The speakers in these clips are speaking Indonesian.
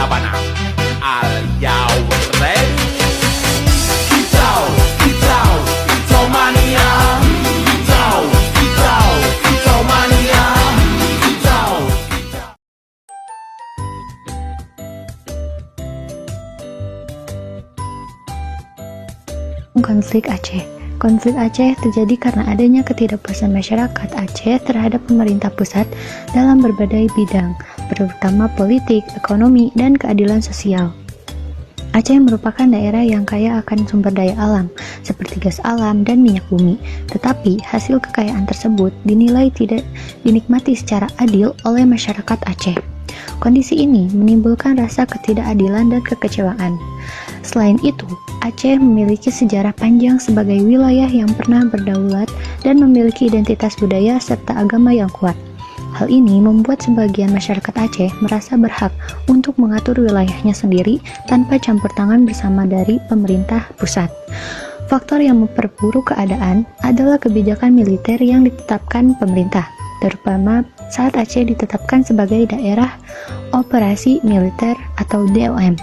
sabana. Are you ready? Kicau, kicau, kicau mania. Kicau, kicau, kicau mania. Kicau, kicau. Konflik Aceh. Konflik Aceh terjadi karena adanya ketidakpuasan masyarakat Aceh terhadap pemerintah pusat dalam berbagai bidang, terutama politik, ekonomi, dan keadilan sosial. Aceh merupakan daerah yang kaya akan sumber daya alam, seperti gas alam dan minyak bumi, tetapi hasil kekayaan tersebut dinilai tidak dinikmati secara adil oleh masyarakat Aceh. Kondisi ini menimbulkan rasa ketidakadilan dan kekecewaan. Selain itu, Aceh memiliki sejarah panjang sebagai wilayah yang pernah berdaulat dan memiliki identitas budaya serta agama yang kuat. Hal ini membuat sebagian masyarakat Aceh merasa berhak untuk mengatur wilayahnya sendiri tanpa campur tangan bersama dari pemerintah pusat. Faktor yang memperburuk keadaan adalah kebijakan militer yang ditetapkan pemerintah, terutama saat Aceh ditetapkan sebagai daerah operasi militer atau DOM.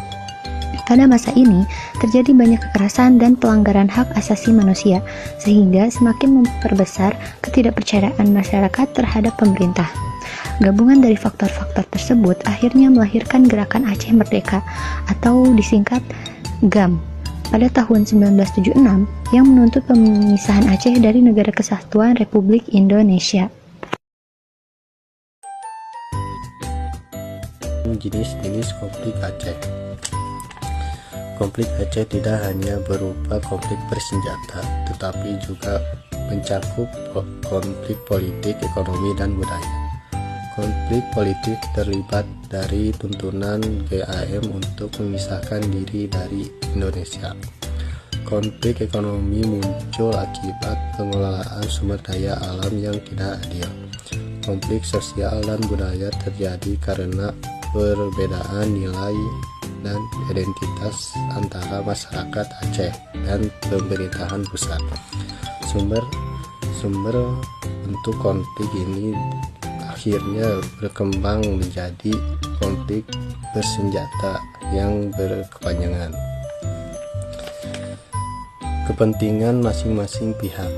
Pada masa ini, terjadi banyak kekerasan dan pelanggaran hak asasi manusia, sehingga semakin memperbesar ketidakpercayaan masyarakat terhadap pemerintah. Gabungan dari faktor-faktor tersebut akhirnya melahirkan Gerakan Aceh Merdeka, atau disingkat GAM, pada tahun 1976, yang menuntut pemisahan Aceh dari Negara Kesatuan Republik Indonesia. Jenis-jenis konflik Aceh. Konflik Aceh tidak hanya berupa konflik bersenjata, tetapi juga mencakup konflik politik, ekonomi, dan budaya. Konflik politik terlibat dari tuntunan GAM untuk memisahkan diri dari Indonesia. Konflik ekonomi muncul akibat pengelolaan sumber daya alam yang tidak adil. Konflik sosial dan budaya terjadi karena perbedaan nilai dan identitas antara masyarakat Aceh dan pemerintahan pusat. Sumber untuk konflik ini akhirnya berkembang menjadi konflik bersenjata yang berkepanjangan. Kepentingan masing-masing pihak.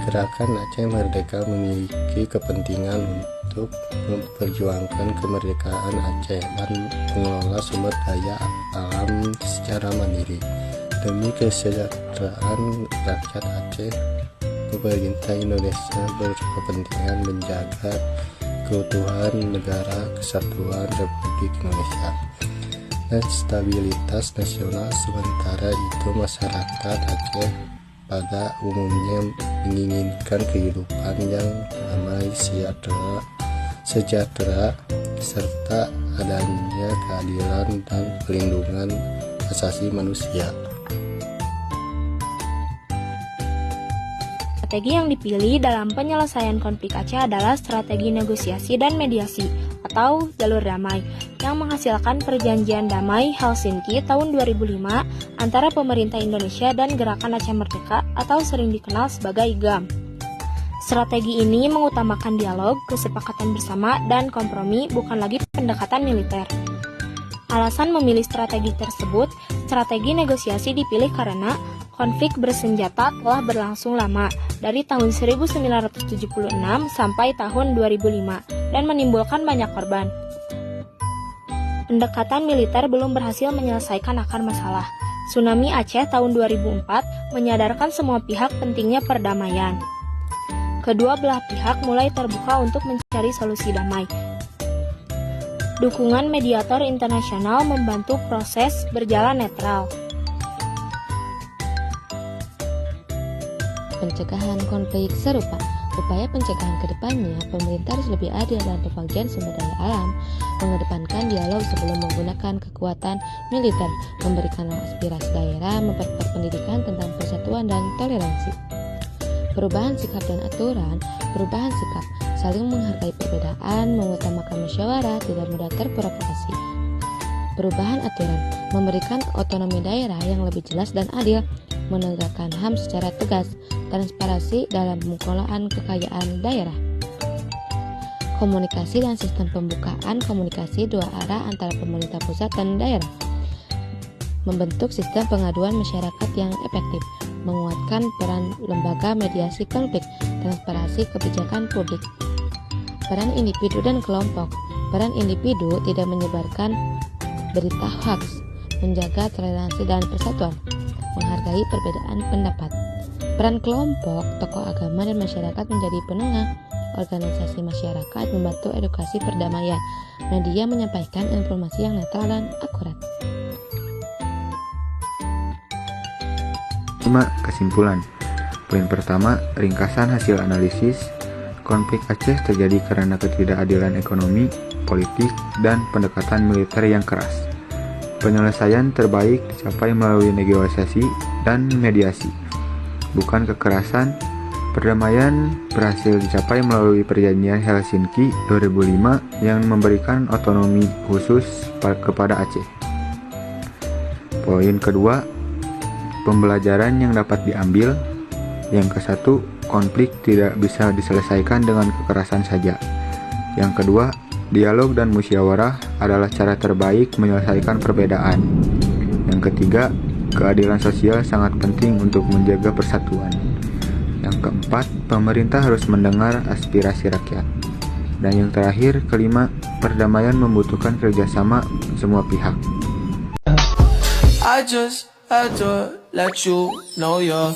Gerakan Aceh Merdeka memiliki kepentingan untuk memperjuangkan kemerdekaan Aceh dan mengelola sumber daya alam secara mandiri. Demi kesejahteraan rakyat Aceh, pemerintah Indonesia berkepentingan menjaga keutuhan negara kesatuan Republik Indonesia dan stabilitas nasional. Sementara itu, masyarakat Aceh pada umumnya menginginkan kehidupan yang damai, sejahtera, serta adanya keadilan dan perlindungan asasi manusia. Strategi yang dipilih dalam penyelesaian konflik Aceh adalah strategi negosiasi dan mediasi atau jalur damai yang menghasilkan perjanjian damai Helsinki tahun 2005 antara pemerintah Indonesia dan Gerakan Aceh Merdeka atau sering dikenal sebagai GAM. Strategi ini mengutamakan dialog, kesepakatan bersama, dan kompromi, bukan lagi pendekatan militer. Alasan memilih strategi tersebut, strategi negosiasi dipilih karena konflik bersenjata telah berlangsung lama, dari tahun 1976 sampai tahun 2005, dan menimbulkan banyak korban. Pendekatan militer belum berhasil menyelesaikan akar masalah. Tsunami Aceh tahun 2004 menyadarkan semua pihak pentingnya perdamaian. Kedua belah pihak mulai terbuka untuk mencari solusi damai. Dukungan mediator internasional membantu proses berjalan netral. Pencegahan konflik serupa. Upaya pencegahan ke depannya, pemerintah harus lebih adil dalam pembagian sumber daya alam, mengedepankan dialog sebelum menggunakan kekuatan militer, memberikan aspirasi daerah, memperkuat pendidikan tentang persatuan dan toleransi. Perubahan sikap dan aturan. Perubahan sikap, saling menghargai perbedaan, mengutamakan musyawarah, tidak mudah terprovokasi. Perubahan aturan, memberikan otonomi daerah yang lebih jelas dan adil, menegakkan HAM secara tegas, transparansi dalam pengelolaan kekayaan daerah. komunikasi dan sistem pembukaan komunikasi dua arah antara pemerintah pusat dan daerah, membentuk sistem pengaduan masyarakat yang efektif, menguatkan peran lembaga mediasi konflik, transparansi kebijakan publik. Peran individu dan kelompok. Peran individu tidak menyebarkan berita hoax, menjaga toleransi dan persatuan, menghargai perbedaan pendapat. Peran kelompok, tokoh agama dan masyarakat menjadi penengah, organisasi masyarakat membantu edukasi perdamaian, media menyampaikan informasi yang netral dan akurat. 5. Kesimpulan. Poin pertama, ringkasan hasil analisis. Konflik Aceh terjadi karena ketidakadilan ekonomi, politik, dan pendekatan militer yang keras. Penyelesaian terbaik dicapai melalui negosiasi dan mediasi, bukan kekerasan. Perdamaian berhasil dicapai melalui Perjanjian Helsinki 2005 yang memberikan otonomi khusus kepada Aceh. Poin kedua, pembelajaran yang dapat diambil. Yang ke-1, konflik tidak bisa diselesaikan dengan kekerasan saja. Yang kedua, dialog dan musyawarah adalah cara terbaik menyelesaikan perbedaan. Yang ketiga, keadilan sosial sangat penting untuk menjaga persatuan. Yang keempat, pemerintah harus mendengar aspirasi rakyat. Dan yang terakhir, kelima, perdamaian membutuhkan kerjasama semua pihak. I just had to let you know you're